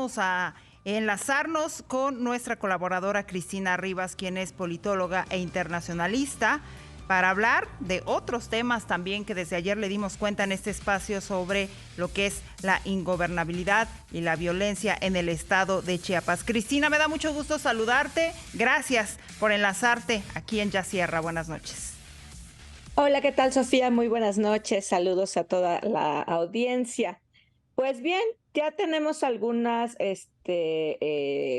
vamos a enlazarnos con nuestra colaboradora Cristina Rivas, quien es politóloga e internacionalista, para hablar de otros temas también que desde ayer le dimos cuenta en este espacio sobre lo que es la ingobernabilidad y la violencia en el estado de Chiapas. Cristina, me da mucho gusto saludarte. Gracias por enlazarte aquí en Ya Sierra. Buenas noches. Hola, ¿qué tal, Sofía? Muy buenas noches. Saludos a toda la audiencia. Pues bien, ya tenemos algunas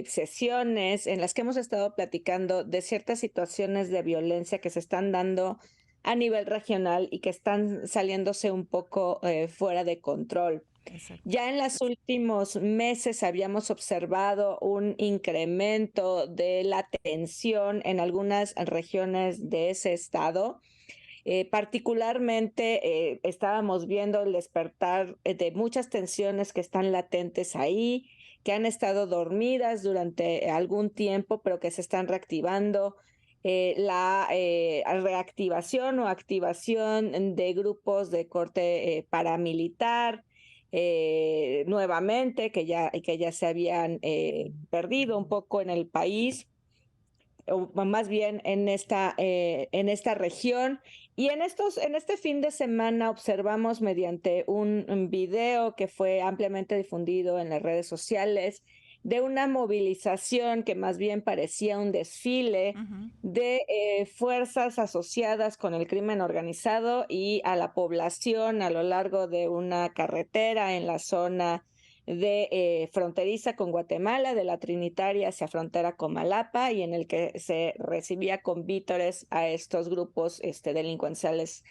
sesiones en las que hemos estado platicando de ciertas situaciones de violencia que se están dando a nivel regional y que están saliéndose un poco fuera de control. Exacto. Ya en los últimos meses habíamos observado un incremento de la tensión en algunas regiones de ese estado. Particularmente estábamos viendo el despertar de muchas tensiones que están latentes ahí, que han estado dormidas durante algún tiempo, pero que se están reactivando. La reactivación o activación de grupos de corte paramilitar, nuevamente, que ya se habían perdido un poco en el país, o más bien en esta región. Y en este fin de semana observamos mediante un video que fue ampliamente difundido en las redes sociales de una movilización que más bien parecía un desfile Uh-huh. de fuerzas asociadas con el crimen organizado y a la población a lo largo de una carretera en la zona de fronteriza con Guatemala, de la Trinitaria hacia frontera con Malapa, y en el que se recibía con vítores a estos grupos delincuenciales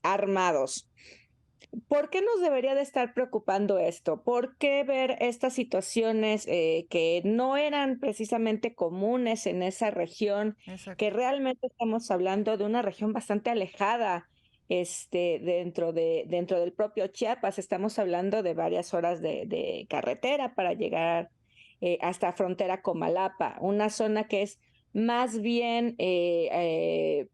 armados. ¿Por qué nos debería de estar preocupando esto? ¿Por qué ver estas situaciones que no eran precisamente comunes en esa región, que Exacto. realmente estamos hablando de una región bastante alejada, dentro del propio Chiapas? Estamos hablando de varias horas de carretera para llegar hasta frontera con Malapa, una zona que es más bien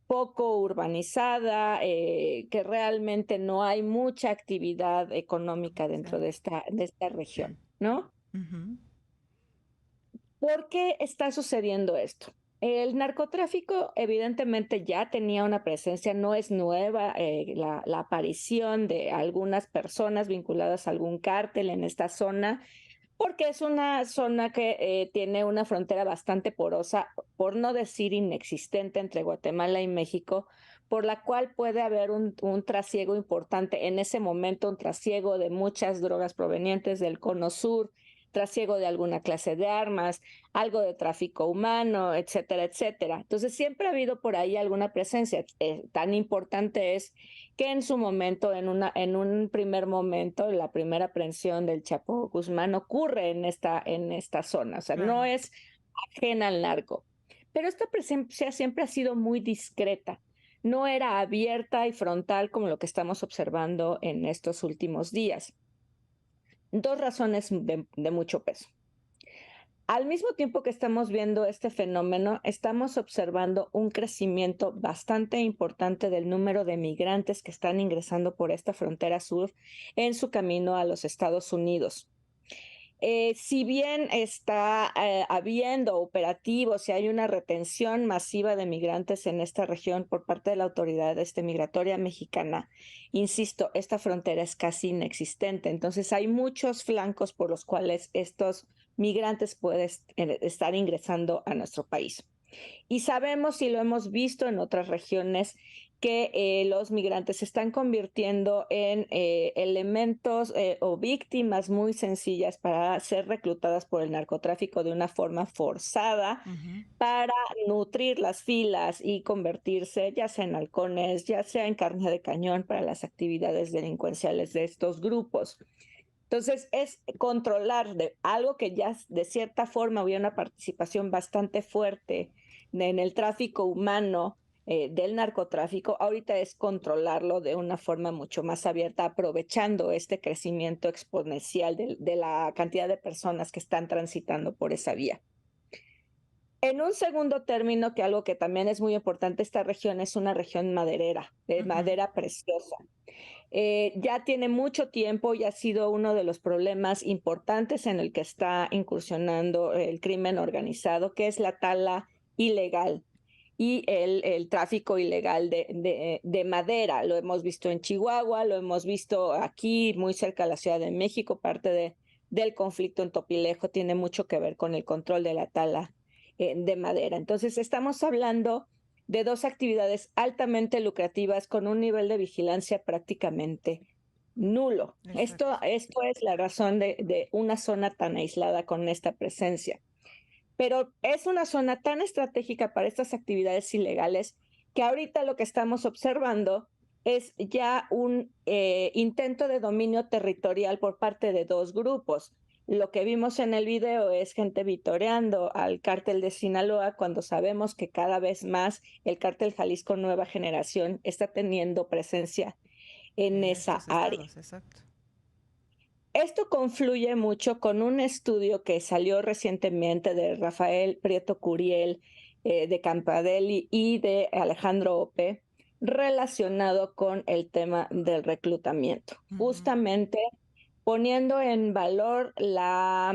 poco urbanizada, que realmente no hay mucha actividad económica dentro Comercial. de esta región, ¿no? Uh-huh. ¿Por qué está sucediendo esto? El narcotráfico evidentemente ya tenía una presencia, no es nueva la aparición de algunas personas vinculadas a algún cártel en esta zona, porque es una zona que tiene una frontera bastante porosa, por no decir inexistente, entre Guatemala y México, por la cual puede haber un trasiego importante en ese momento, un trasiego de muchas drogas provenientes del cono sur, trasiego de alguna clase de armas, algo de tráfico humano, etcétera, etcétera. Entonces siempre ha habido por ahí alguna presencia. Tan importante es que en su momento, en un primer momento, la primera aprehensión del Chapo Guzmán ocurre en esta zona, o sea, no Claro. es ajena al narco. Pero esta presencia siempre ha sido muy discreta, no era abierta y frontal como lo que estamos observando en estos últimos días. Dos razones de mucho peso. Al mismo tiempo que estamos viendo este fenómeno, estamos observando un crecimiento bastante importante del número de migrantes que están ingresando por esta frontera sur en su camino a los Estados Unidos. Si bien está habiendo operativos y hay una retención masiva de migrantes en esta región por parte de la autoridad migratoria mexicana, insisto, esta frontera es casi inexistente. Entonces hay muchos flancos por los cuales estos migrantes pueden estar ingresando a nuestro país. Y sabemos y lo hemos visto en otras regiones que los migrantes se están convirtiendo en elementos o víctimas muy sencillas para ser reclutadas por el narcotráfico de una forma forzada Uh-huh. para nutrir las filas y convertirse ya sea en halcones, ya sea en carne de cañón para las actividades delincuenciales de estos grupos. Entonces, es controlar de algo que ya de cierta forma había una participación bastante fuerte en el tráfico humano, del narcotráfico. Ahorita es controlarlo de una forma mucho más abierta, aprovechando este crecimiento exponencial de la cantidad de personas que están transitando por esa vía. En un segundo término, que algo que también es muy importante, esta región es una región maderera, de madera preciosa. Ya tiene mucho tiempo y ha sido uno de los problemas importantes en el que está incursionando el crimen organizado, que es la tala ilegal y el tráfico ilegal de madera. Lo hemos visto en Chihuahua, lo hemos visto aquí, muy cerca de la Ciudad de México, del conflicto en Topilejo tiene mucho que ver con el control de la tala de madera. Entonces, estamos hablando de dos actividades altamente lucrativas con un nivel de vigilancia prácticamente nulo. Esto es la razón de una zona tan aislada con esta presencia. Pero es una zona tan estratégica para estas actividades ilegales que ahorita lo que estamos observando es ya un intento de dominio territorial por parte de dos grupos. Lo que vimos en el video es gente vitoreando al cártel de Sinaloa cuando sabemos que cada vez más el cártel Jalisco Nueva Generación está teniendo presencia en esa área. Exacto. Esto confluye mucho con un estudio que salió recientemente de Rafael Prieto Curiel, de Campadelli y de Alejandro Ope, relacionado con el tema del reclutamiento. Justamente poniendo en valor la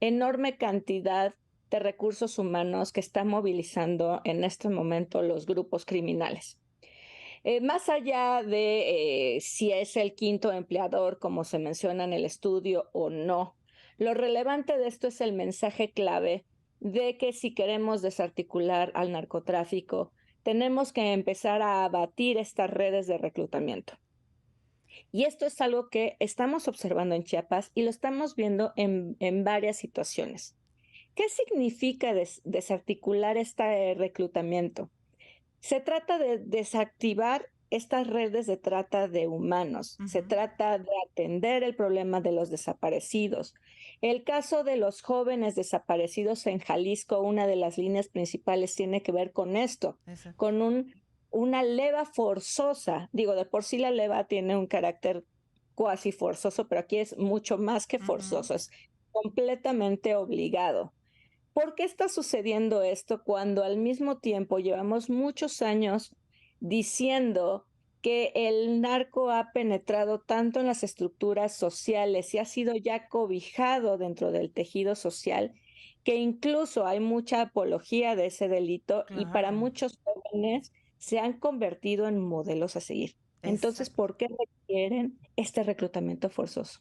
enorme cantidad de recursos humanos que están movilizando en este momento los grupos criminales. Más allá de si es el quinto empleador, como se menciona en el estudio, o no, lo relevante de esto es el mensaje clave de que si queremos desarticular al narcotráfico, tenemos que empezar a abatir estas redes de reclutamiento. Y esto es algo que estamos observando en Chiapas y lo estamos viendo en varias situaciones. ¿Qué significa desarticular este reclutamiento? Se trata de desactivar estas redes de trata de humanos. Se trata de atender el problema de los desaparecidos. El caso de los jóvenes desaparecidos en Jalisco, una de las líneas principales tiene que ver con esto, con una leva forzosa. Digo, de por sí la leva tiene un carácter cuasi forzoso, pero aquí es mucho más que forzoso, es completamente obligado. ¿Por qué está sucediendo esto cuando al mismo tiempo llevamos muchos años diciendo que el narco ha penetrado tanto en las estructuras sociales y ha sido ya cobijado dentro del tejido social, que incluso hay mucha apología de ese delito y para muchos jóvenes se han convertido en modelos a seguir? Entonces, ¿por qué requieren este reclutamiento forzoso?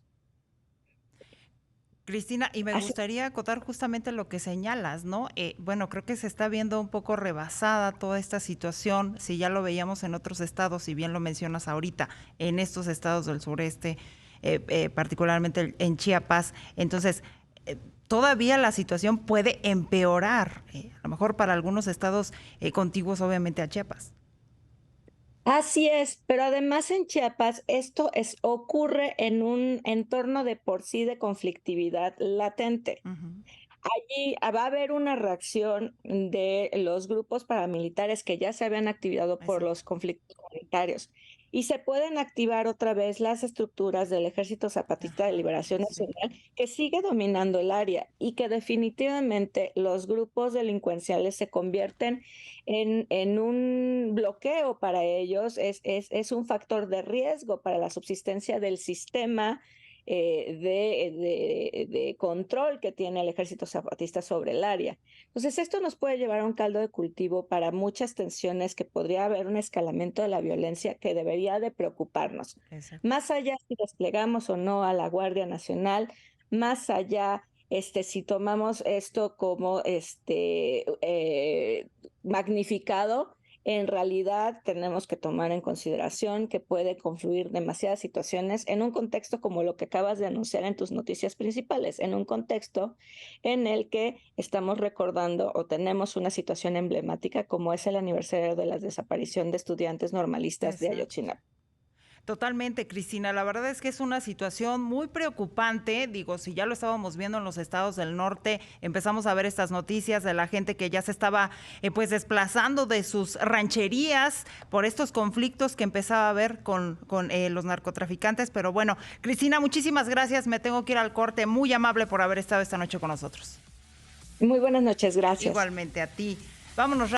Cristina, y me gustaría acotar justamente lo que señalas, ¿no? Bueno, creo que se está viendo un poco rebasada toda esta situación, si ya lo veíamos en otros estados, si bien lo mencionas ahorita, en estos estados del sureste, particularmente en Chiapas, entonces todavía la situación puede empeorar, a lo mejor para algunos estados contiguos obviamente a Chiapas. Así es, pero además en Chiapas ocurre en un entorno de por sí de conflictividad latente. Allí va a haber una reacción de los grupos paramilitares que ya se habían activado por los conflictos comunitarios y se pueden activar otra vez las estructuras del Ejército Zapatista de Liberación Nacional que sigue dominando el área y que definitivamente los grupos delincuenciales se convierten en un bloqueo para ellos, es un factor de riesgo para la subsistencia del sistema de control que tiene el Ejército Zapatista sobre el área. Entonces, esto nos puede llevar a un caldo de cultivo para muchas tensiones, que podría haber un escalamiento de la violencia que debería de preocuparnos. Más allá si desplegamos o no a la Guardia Nacional, más allá si tomamos esto como magnificado, en realidad tenemos que tomar en consideración que puede confluir demasiadas situaciones en un contexto como lo que acabas de anunciar en tus noticias principales, en un contexto en el que estamos recordando o tenemos una situación emblemática como es el aniversario de la desaparición de estudiantes normalistas de Ayotzinapa. Totalmente, Cristina. La verdad es que es una situación muy preocupante. Digo, si ya lo estábamos viendo en los estados del norte, empezamos a ver estas noticias de la gente que ya se estaba pues desplazando de sus rancherías por estos conflictos que empezaba a haber con los narcotraficantes. Pero bueno, Cristina, muchísimas gracias. Me tengo que ir al corte. Muy amable por haber estado esta noche con nosotros. Muy buenas noches, gracias. Igualmente a ti. Vámonos